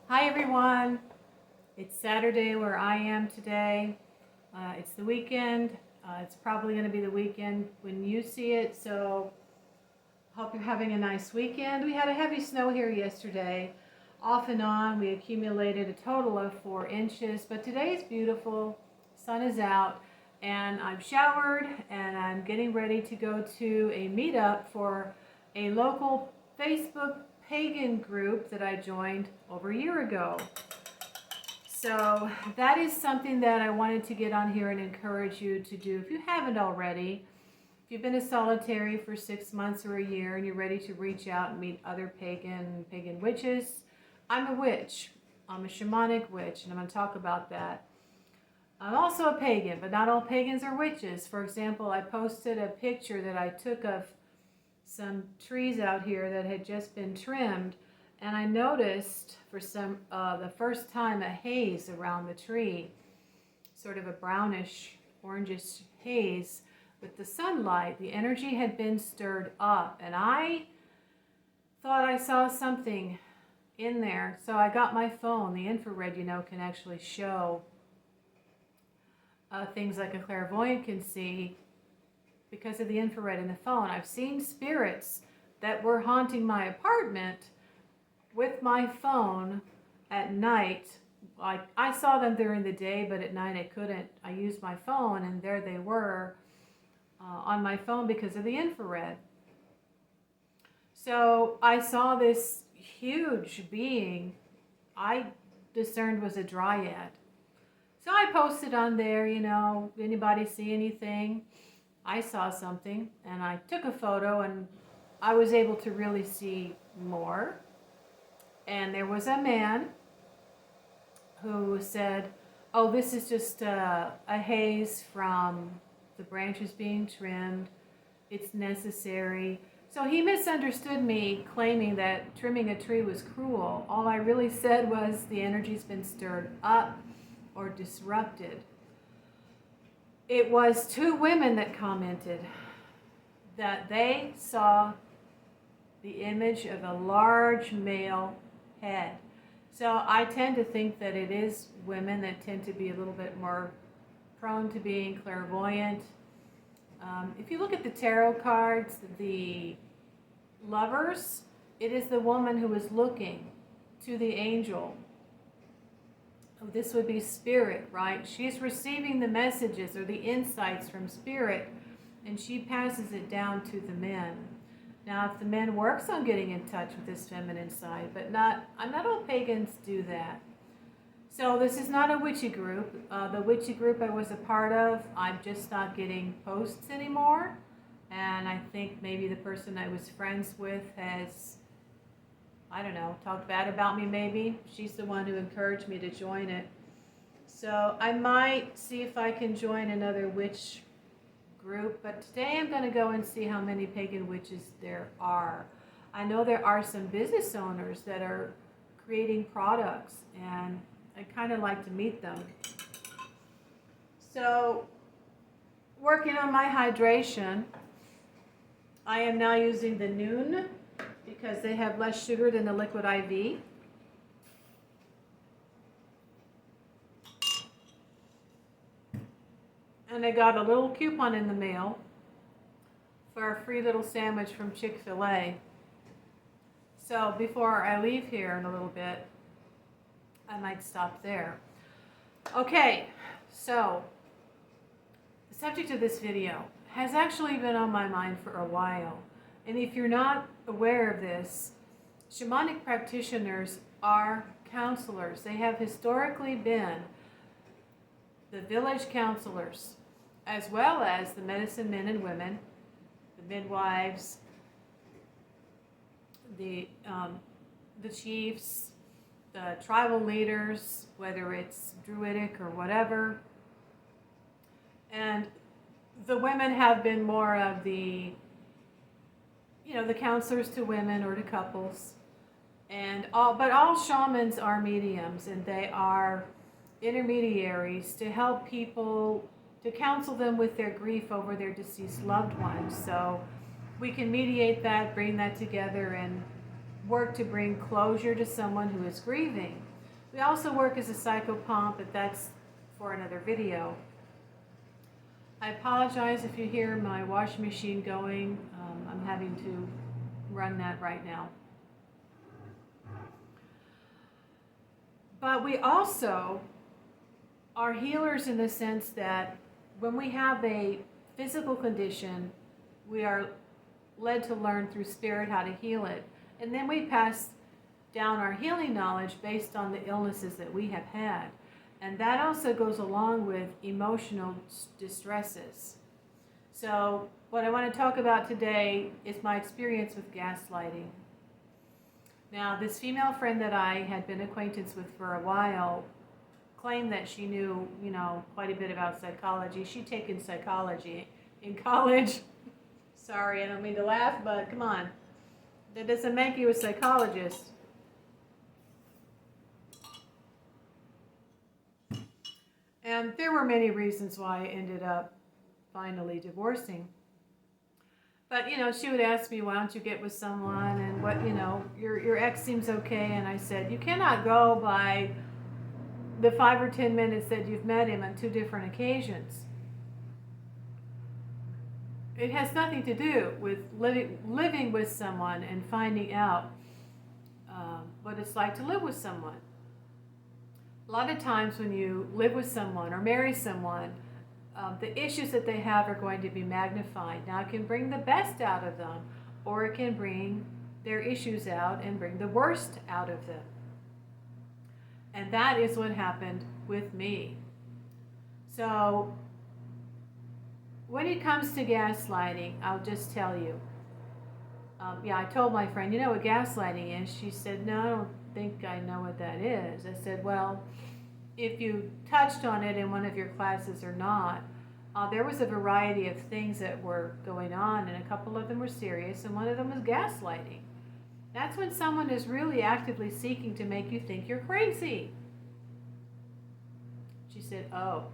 Hi everyone, it's Saturday where I am today. It's the weekend. It's probably going to be the weekend when you see it, so hope you're having a nice weekend. We had a heavy snow here yesterday. Off and on, we accumulated a total of 4 inches, but today is beautiful. Sun is out, and I've showered, and I'm getting ready to go to a meetup for a local Facebook pagan group that I joined over a year ago. So that is something that I wanted to get on here and encourage you to do if you haven't already. If you've been a solitary for 6 months or a year and you're ready to reach out and meet other pagan witches, I'm a witch. I'm a shamanic witch, and I'm going to talk about that. I'm also a pagan, but not all pagans are witches. For example, I posted a picture that I took of some trees out here that had just been trimmed, and I noticed for the first time a haze around the tree, sort of a brownish, orangish haze with the sunlight. The energy had been stirred up, and I thought I saw something in there. So I got my phone. The infrared, can actually show things like a clairvoyant can see because of the infrared in the phone. I've seen spirits that were haunting my apartment with my phone at night. Like, I saw them during the day, but at night I couldn't. I used my phone, and there they were on my phone because of the infrared. So I saw this huge being I discerned was a dryad. So I posted on there, anybody see anything? I saw something, and I took a photo, and I was able to really see more. And there was a man who said, oh, this is just a haze from the branches being trimmed. It's necessary. So he misunderstood me, claiming that trimming a tree was cruel. All I really said was the energy's been stirred up or disrupted. It was 2 women that commented that they saw the image of a large male head. So I tend to think that it is women that tend to be a little bit more prone to being clairvoyant. If you look at the tarot cards, the lovers, it is the woman who is looking to the angel. This would be spirit, right? She's receiving the messages or the insights from spirit, and she passes it down to the men. Now, if the man works on getting in touch with his feminine side, but not all pagans do that. So this is not a witchy group. The witchy group I was a part of, I'm just not getting posts anymore. And I think maybe the person I was friends with has, talked bad about me maybe. She's the one who encouraged me to join it. So I might see if I can join another witch group, but today I'm going to go and see how many pagan witches there are. I know there are some business owners that are creating products, and I kind of like to meet them. So, working on my hydration, I am now using the Noon because they have less sugar than the liquid IV. And I got a little coupon in the mail for a free little sandwich from Chick-fil-A. So before I leave here in a little bit, I might stop there. Okay, so the subject of this video has actually been on my mind for a while. And if you're not aware of this, shamanic practitioners are counselors. They have historically been the village counselors, as well as the medicine men and women, the midwives, the chiefs, the tribal leaders, whether it's druidic or whatever. And the women have been more of the counselors to women or to couples. But all shamans are mediums, and they are intermediaries to help people, to counsel them with their grief over their deceased loved ones. So we can mediate that, bring that together, and work to bring closure to someone who is grieving. We also work as a psychopomp, but that's for another video. I apologize if you hear my washing machine going. I'm having to run that right now. But we also are healers in the sense that when we have a physical condition, we are led to learn through spirit how to heal it. And then we pass down our healing knowledge based on the illnesses that we have had. And that also goes along with emotional distresses. So what I want to talk about today is my experience with gaslighting. Now, this female friend that I had been acquaintance with for a while claimed that she knew, quite a bit about psychology. She'd taken psychology in college. Sorry, I don't mean to laugh, but come on. That doesn't make you a psychologist. And there were many reasons why I ended up finally divorcing. But, she would ask me, why don't you get with someone? And what, your ex seems okay. And I said, you cannot go by the 5 or 10 minutes that you've met him on 2 different occasions. It has nothing to do with living with someone and finding out what it's like to live with someone. A lot of times when you live with someone or marry someone, the issues that they have are going to be magnified. Now, it can bring the best out of them, or it can bring their issues out and bring the worst out of them. And that is what happened with me. So, when it comes to gaslighting, I'll just tell you. I told my friend, you know what gaslighting is? She said, no, I don't think I know what that is. I said, well, if you touched on it in one of your classes or not, there was a variety of things that were going on, and a couple of them were serious, and one of them was gaslighting. That's when someone is really actively seeking to make you think you're crazy. She said, oh.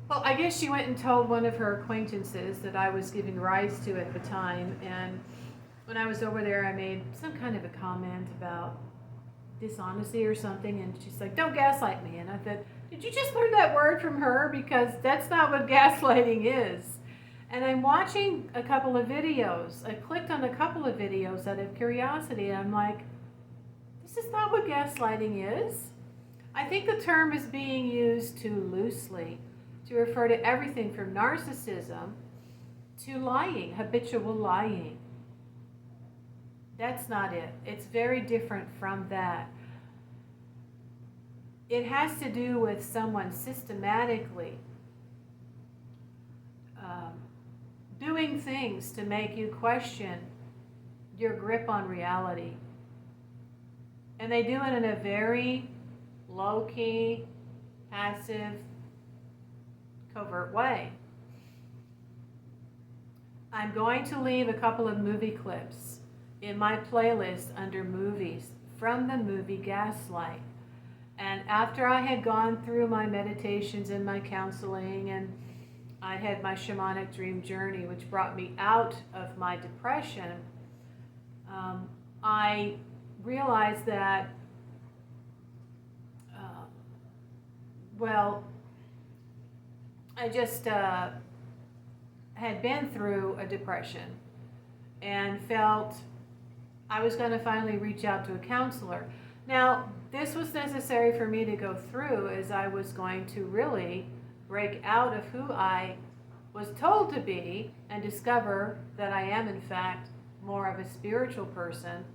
Well, I guess she went and told one of her acquaintances that I was giving rise to at the time, and when I was over there, I made some kind of a comment about dishonesty or something, and she's like, don't gaslight me. And I said, did you just learn that word from her? Because that's not what gaslighting is. And I'm watching a couple of videos. I clicked on a couple of videos out of curiosity, and I'm like, this is not what gaslighting is. I think the term is being used too loosely to refer to everything from narcissism to lying, habitual lying. That's not it. It's very different from that. It has to do with someone systematically doing things to make you question your grip on reality. And they do it in a very low-key, passive, covert way. I'm going to leave a couple of movie clips in my playlist under movies from the movie Gaslight. And after I had gone through my meditations and my counseling, and I had my shamanic dream journey, which brought me out of my depression, I realized that, I just had been through a depression and felt I was going to finally reach out to a counselor. Now, this was necessary for me to go through, as I was going to really break out of who I was told to be and discover that I am, in fact, more of a spiritual person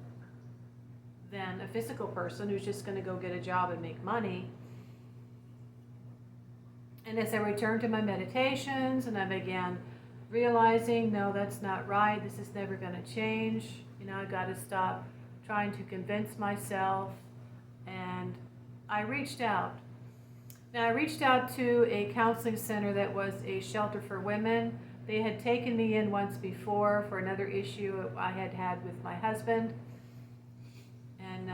than a physical person who's just going to go get a job and make money. And as I returned to my meditations and I began realizing, no, that's not right, this is never going to change, I got to stop trying to convince myself, and I reached out. Now, I reached out to a counseling center that was a shelter for women. They had taken me in once before for another issue I had had with my husband, and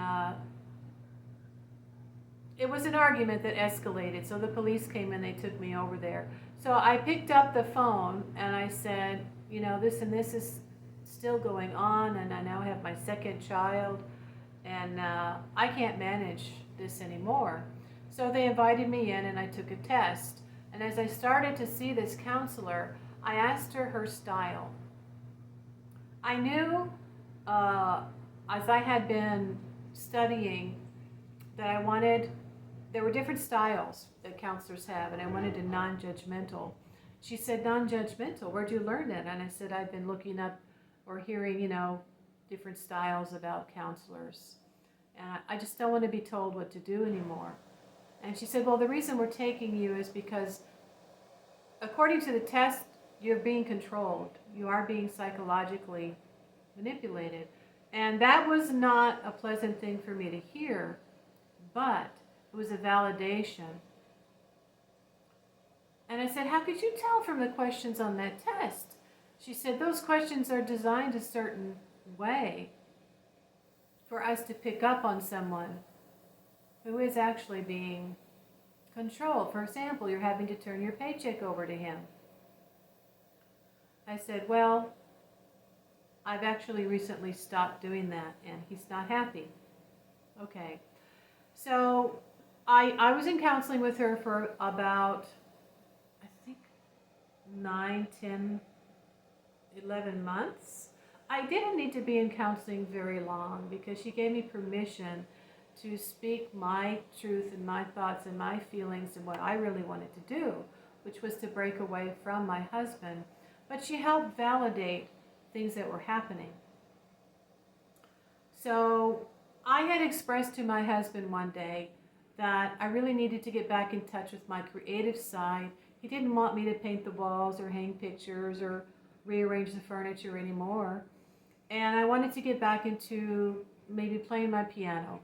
it was an argument that escalated, so the police came and they took me over there. So I picked up the phone and I said, this and this is still going on, and I now have my second child, and I can't manage this anymore. So they invited me in and I took a test. And as I started to see this counselor, I asked her style. I knew, as I had been studying, that there were different styles that counselors have, and I wanted a non-judgmental. She said, non-judgmental, where'd you learn that? And I said, I've been looking up or hearing, different styles about counselors. And I just don't want to be told what to do anymore. And she said, well, the reason we're taking you is because according to the test, you're being controlled. You are being psychologically manipulated. And that was not a pleasant thing for me to hear, but it was a validation. And I said, how could you tell from the questions on that test? She said, those questions are designed a certain way for us to pick up on someone who is actually being controlled. For example, you're having to turn your paycheck over to him. I said, well, I've actually recently stopped doing that, and he's not happy. Okay. So I was in counseling with her for about, I think, 9, 10, 11 months. I didn't need to be in counseling very long because she gave me permission to speak my truth and my thoughts and my feelings and what I really wanted to do, which was to break away from my husband. But she helped validate things that were happening. So I had expressed to my husband one day that I really needed to get back in touch with my creative side. He didn't want me to paint the walls or hang pictures or rearrange the furniture anymore. And I wanted to get back into maybe playing my piano.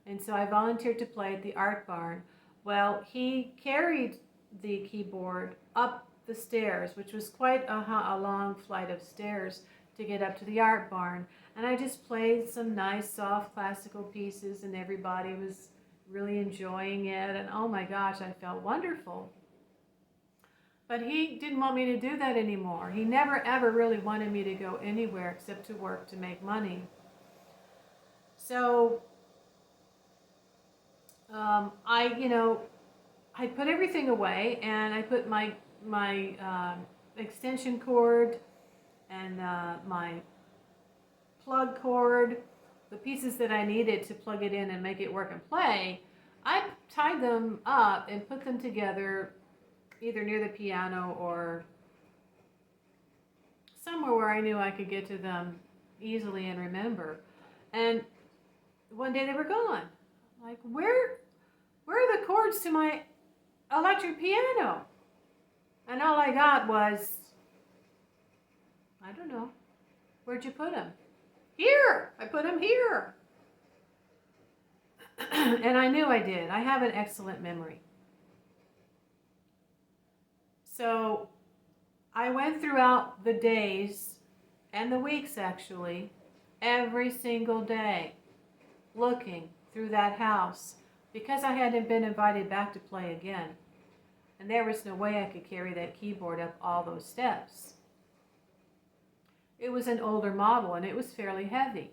And so I volunteered to play at the art barn. Well, he carried the keyboard up the stairs, which was quite a long flight of stairs to get up to the art barn. And I just played some nice, soft classical pieces, and everybody was really enjoying it. And oh my gosh, I felt wonderful. But he didn't want me to do that anymore. He never, ever really wanted me to go anywhere except to work to make money. So I put everything away, and I put my extension cord and my plug cord, the pieces that I needed to plug it in and make it work and play, I tied them up and put them together either near the piano or somewhere where I knew I could get to them easily and remember. And one day they were gone. Like, where are the chords to my electric piano? And all I got was, I don't know, where'd you put them? Here! I put them here. And I knew I did. I have an excellent memory. So I went throughout the days and the weeks, actually, every single day, looking through that house because I hadn't been invited back to play again. And there was no way I could carry that keyboard up all those steps. It was an older model and it was fairly heavy.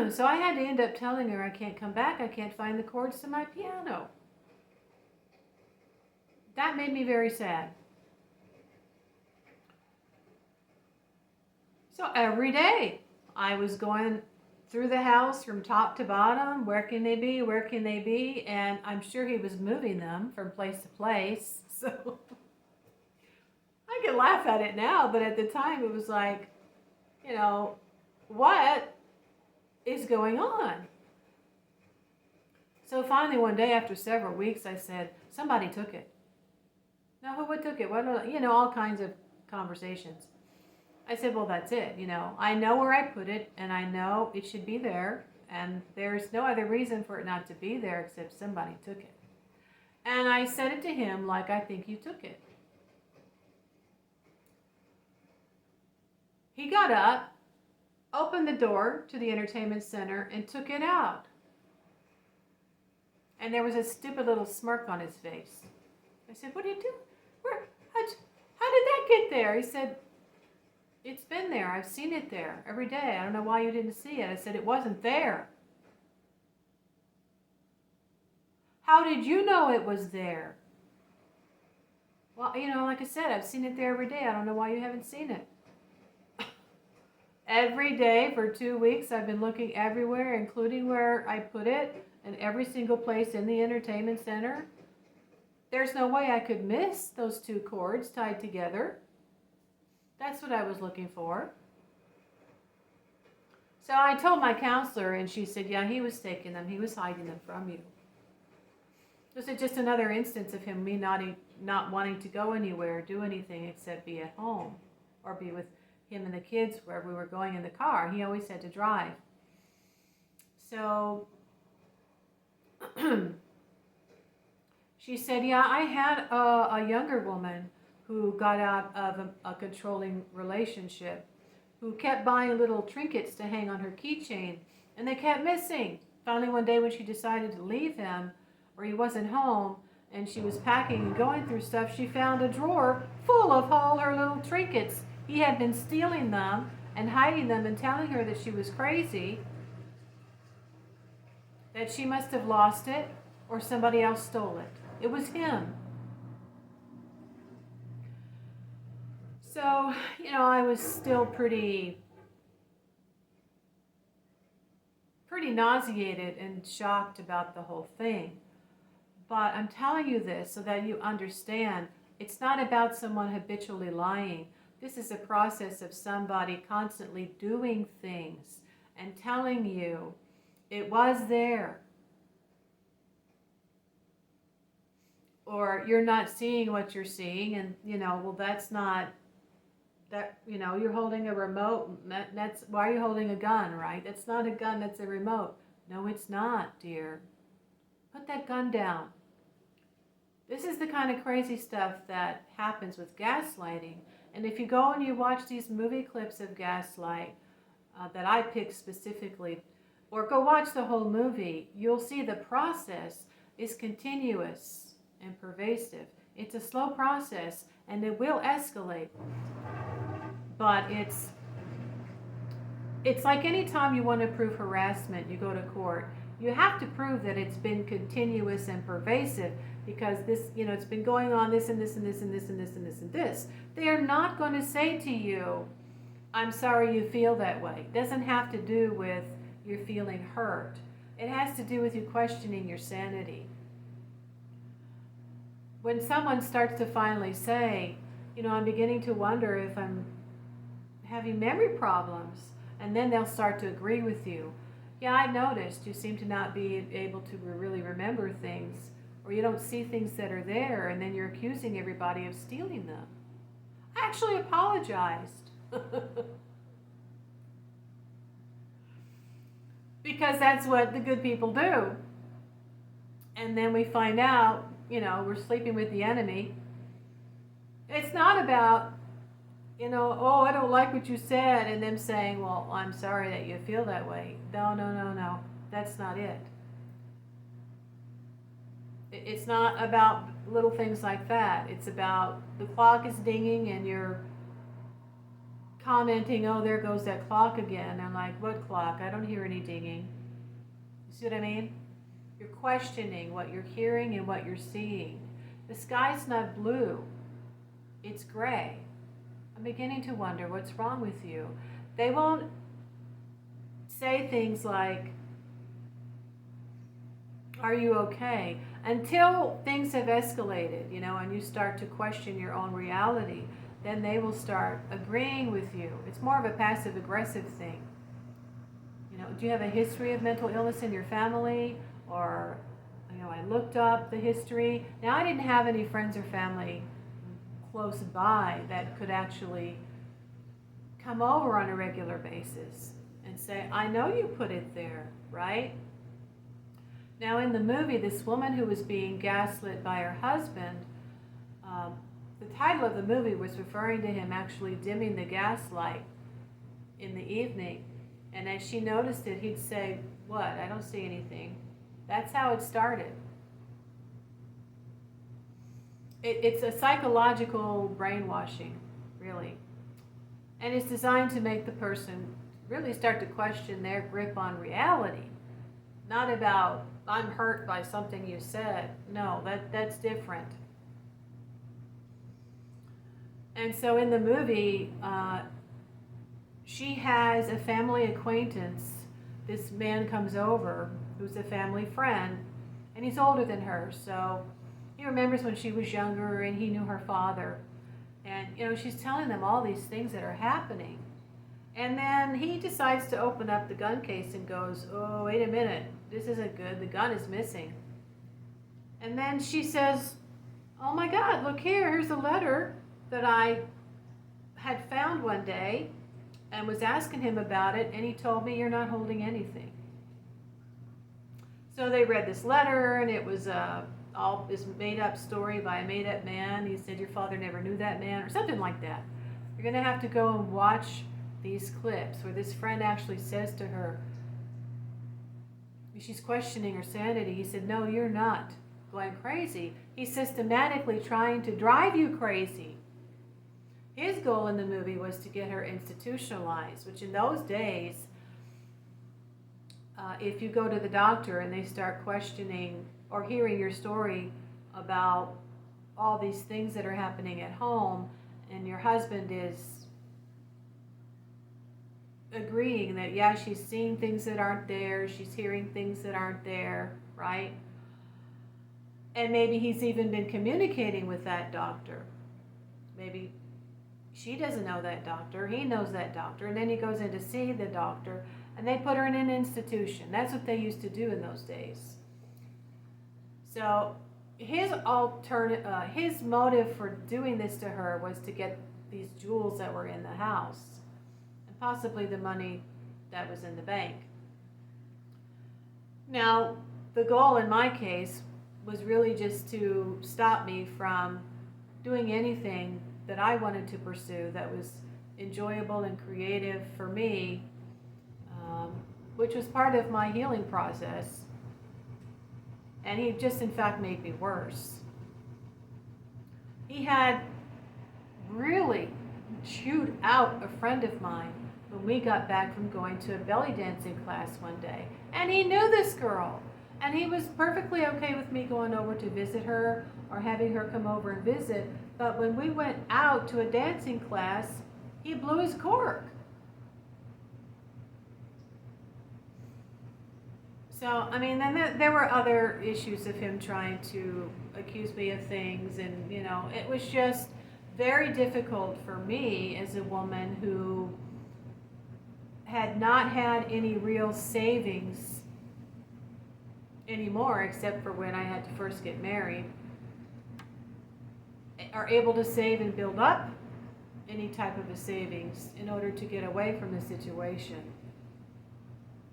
So I had to end up telling her I can't come back, I can't find the chords to my piano. That made me very sad. So every day I was going through the house from top to bottom. Where can they be? Where can they be? And I'm sure he was moving them from place to place. So I can laugh at it now, but at the time it was like, what is going on? So finally one day after several weeks I said, somebody took it. Now who took it? What, all kinds of conversations. I said, well, that's it. I know where I put it, and I know it should be there, and there's no other reason for it not to be there except somebody took it. And I said it to him like, I think you took it. He got up, opened the door to the entertainment center, and took it out. And there was a stupid little smirk on his face. I said, what are you doing? How did that get there? He said, It's been there. I've seen it there every day. I don't know why you didn't see it. I said it wasn't there. How did you know it was there? Well, like I said, I've seen it there every day. I don't know why you haven't seen it. Every day for 2 weeks, I've been looking everywhere, including where I put it, and every single place in the entertainment center. There's no way I could miss those 2 cords tied together. That's what I was looking for. So I told my counselor, and she said, yeah, he was taking them. He was hiding them from you. This is just another instance of me not wanting to go anywhere, do anything except be at home or be with him and the kids wherever we were going in the car. He always had to drive. So she said, yeah, I had a younger woman who got out of a controlling relationship, who kept buying little trinkets to hang on her keychain, and they kept missing. Finally, one day when she decided to leave him, or he wasn't home, and she was packing and going through stuff, she found a drawer full of all her little trinkets. He had been stealing them and hiding them and telling her that she was crazy, that she must have lost it or somebody else stole it. It was him. So, I was still pretty nauseated and shocked about the whole thing. But I'm telling you this so that you understand, it's not about someone habitually lying. This is a process of somebody constantly doing things and telling you it was there. Or you're not seeing what you're seeing, and well, that's not that. You're holding a remote. That's why are you holding a gun, right? That's not a gun. That's a remote. No, it's not, dear. Put that gun down. This is the kind of crazy stuff that happens with gaslighting. And if you go and you watch these movie clips of gaslight that I picked specifically, or go watch the whole movie, you'll see the process is continuous and pervasive. It's a slow process, and it will escalate. But it's like any time you want to prove harassment, you go to court. You have to prove that it's been continuous and pervasive, because this, it's been going on this and this and this and this and this and this and this. They are not going to say to you, I'm sorry you feel that way. It doesn't have to do with you feeling hurt. It has to do with you questioning your sanity. When someone starts to finally say, I'm beginning to wonder if I'm having memory problems, and then they'll start to agree with you. Yeah, I noticed you seem to not be able to really remember things, or you don't see things that are there, and then you're accusing everybody of stealing them. I actually apologized. Because that's what the good people do. And then we find out, we're sleeping with the enemy. It's not about, oh, I don't like what you said, and them saying, well, I'm sorry that you feel that way. No. That's not it. It's not about little things like that. It's about the clock is dinging and you're commenting, oh, there goes that clock again. I'm like, what clock? I don't hear any dinging. You see what I mean? You're questioning what you're hearing and what you're seeing. The sky's not blue. It's gray. I'm beginning to wonder what's wrong with you. They won't say things like, are you okay? Until things have escalated, and you start to question your own reality, then they will start agreeing with you. It's more of a passive-aggressive thing. Do you have a history of mental illness in your family? Or, I looked up the history. Now, I didn't have any friends or family close by that could actually come over on a regular basis and say, I know you put it there, right? Now, in the movie, this woman who was being gaslit by her husband, the title of the movie was referring to him actually dimming the gaslight in the evening. And as she noticed it, he'd say, what? I don't see anything. That's how it started. It's a psychological brainwashing, really. And it's designed to make the person really start to question their grip on reality. Not about, I'm hurt by something you said. No, that's different. And so in the movie, she has a family acquaintance. This man comes over who's a family friend, and he's older than her. So he remembers when she was younger and he knew her father. And, she's telling them all these things that are happening. And then he decides to open up the gun case and goes, oh, wait a minute, this isn't good. The gun is missing. And then she says, oh my God, look here, here's a letter that I had found one day and was asking him about it, and he told me you're not holding anything. So they read this letter, and it was all this made-up story by a made-up man. He said your father never knew that man, or something like that. You're going to have to go and watch these clips where this friend actually says to her, she's questioning her sanity. He said, no, you're not going crazy. He's systematically trying to drive you crazy. His goal in the movie was to get her institutionalized, which in those days, if you go to the doctor and they start questioning or hearing your story about all these things that are happening at home, and your husband is agreeing that, yeah, she's seeing things that aren't there, she's hearing things that aren't there, right? And maybe he's even been communicating with that doctor. Maybe she doesn't know that doctor, he knows that doctor, and then he goes in to see the doctor, and they put her in an institution. That's what they used to do in those days. So his motive for doing this to her was to get these jewels that were in the house, and possibly the money that was in the bank. Now, the goal in my case was really just to stop me from doing anything that I wanted to pursue that was enjoyable and creative for me, which was part of my healing process. And he just, in fact, made me worse. He had really chewed out a friend of mine when we got back from going to a belly dancing class one day. And he knew this girl. And he was perfectly okay with me going over to visit her or having her come over and visit. But when we went out to a dancing class, he blew his cork. So, I mean, then there were other issues of him trying to accuse me of things. And, it was just very difficult for me as a woman who had not had any real savings anymore, except for when I had to first get married, are able to save and build up any type of a savings in order to get away from the situation.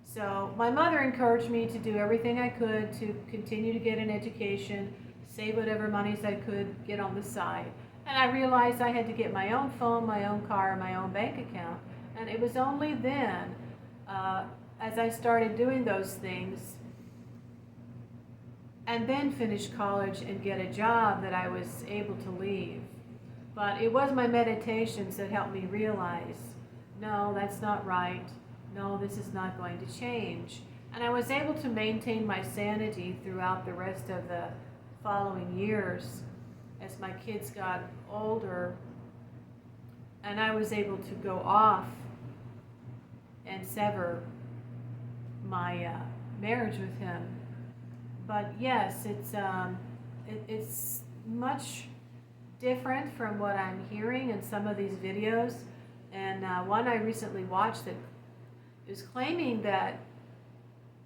So my mother encouraged me to do everything I could to continue to get an education, save whatever monies I could get on the side. And I realized I had to get my own phone, my own car, my own bank account. And it was only then, as I started doing those things, and then finish college and get a job, that I was able to leave. But it was my meditations that helped me realize, no, that's not right. No, this is not going to change. And I was able to maintain my sanity throughout the rest of the following years as my kids got older, and I was able to go off and sever my marriage with him. But yes, it's much different from what I'm hearing in some of these videos. And one I recently watched that is claiming that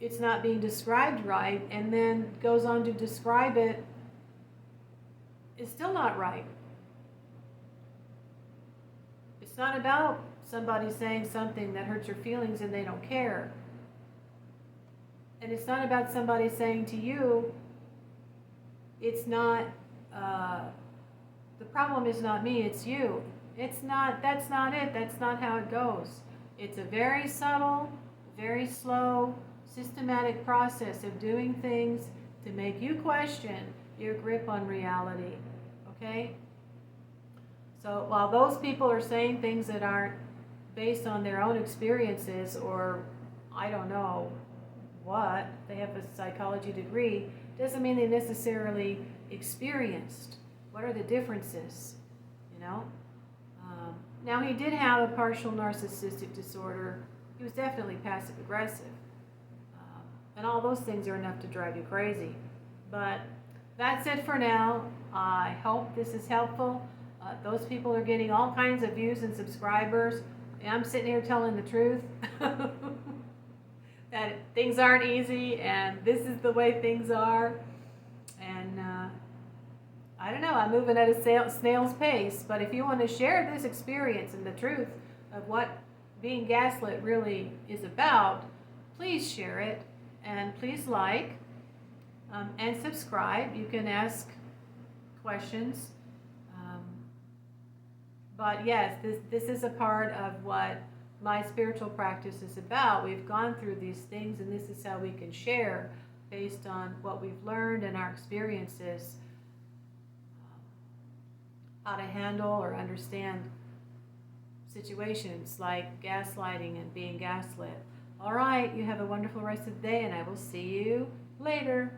it's not being described right, and then goes on to describe it is still not right. It's not about somebody saying something that hurts your feelings and they don't care. And it's not about somebody saying to you, it's not, the problem is not me, it's you. It's not, that's not it, that's not how it goes. It's a very subtle, very slow, systematic process of doing things to make you question your grip on reality, okay? So while those people are saying things that aren't based on their own experiences, or I don't know what, they have a psychology degree, doesn't mean they necessarily experienced. What are the differences, you know? Now, he did have a partial narcissistic disorder. He was definitely passive aggressive. And all those things are enough to drive you crazy. But that's it for now. I hope this is helpful. Those people are getting all kinds of views and subscribers. I'm sitting here telling the truth. That things aren't easy, and this is the way things are. And I don't know, I'm moving at a snail's pace. But if you want to share this experience and the truth of what being gaslit really is about, please share it. And please like and subscribe. You can ask questions. But yes, this is a part of what my spiritual practice is about. We've gone through these things, and this is how we can share based on what we've learned and our experiences, how to handle or understand situations like gaslighting and being gaslit. All right, you have a wonderful rest of the day, and I will see you later.